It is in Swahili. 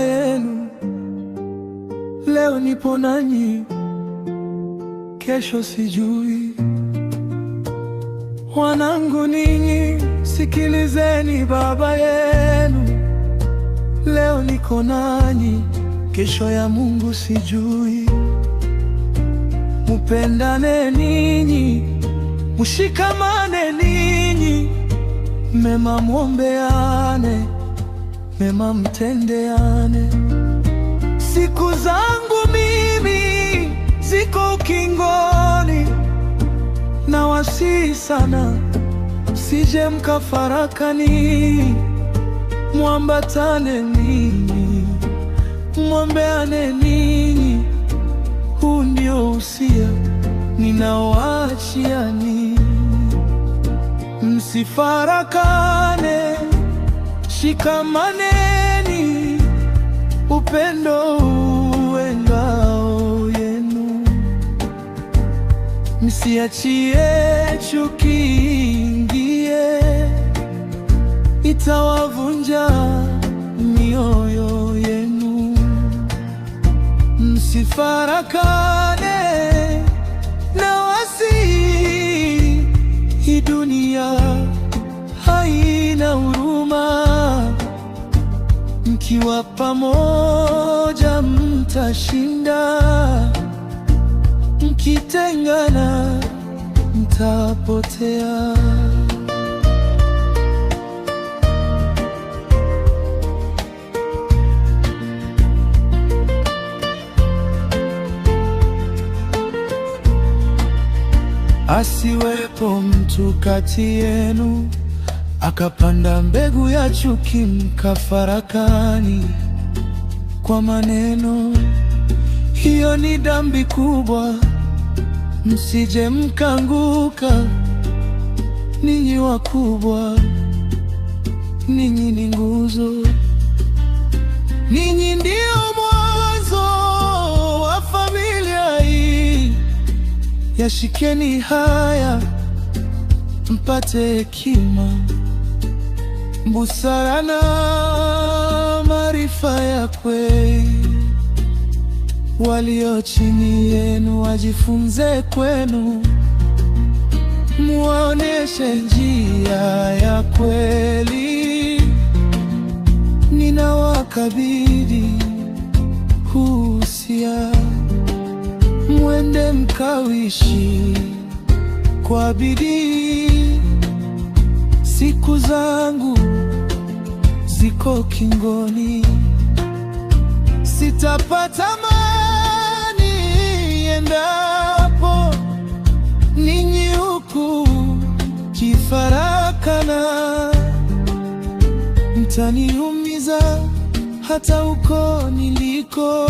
yenu. Leo nipo nanyi, kesho sijui. Wanangu ninyi, sikilizeni baba yenu. Leo niko nanyi, kesho ya Mungu sijui. Mupendane ninyi, mushikamane ninyi, mema muombeane, mema mtendeane. Siku zangu mimi ziko ukingoni, na wasihi sana sije mkafarakani. Muambatane ninyi, muombeane ninyi, huu ndio usia ninaowaachia ninyi. Msifarakane, shikamaneni, upendo uwe ngao yenu. Msiachie chuki ingie, itawavunja mioyo yenu. Msifarakane, na wasihi, hii dunia haina huruma. Mkiwa pamoja mtashinda, mkitengana mtapotea. Asiwepo mtu kati yenu akapanda mbegu ya chuki, mkafarakani kwa maneno. Hiyo ni dhambi kubwa, msije mkaanguka. Ninyi wakubwa, ninyi ni nguzo, ninyi ndio mwanzo wa familia hii. Yashikeni haya mpate hekima, busara na maarifa ya kweli. Walio chini yenu wajifunze kwenu, muwaoneshe njia ya kweli. Ninawakabidhi huu usia, mwende mkawishi kwa bidii. Siku zangu ziko kingoni, sitapata amani endapo ninyi huku kifarakana. Mtaniumiza hata uko niliko.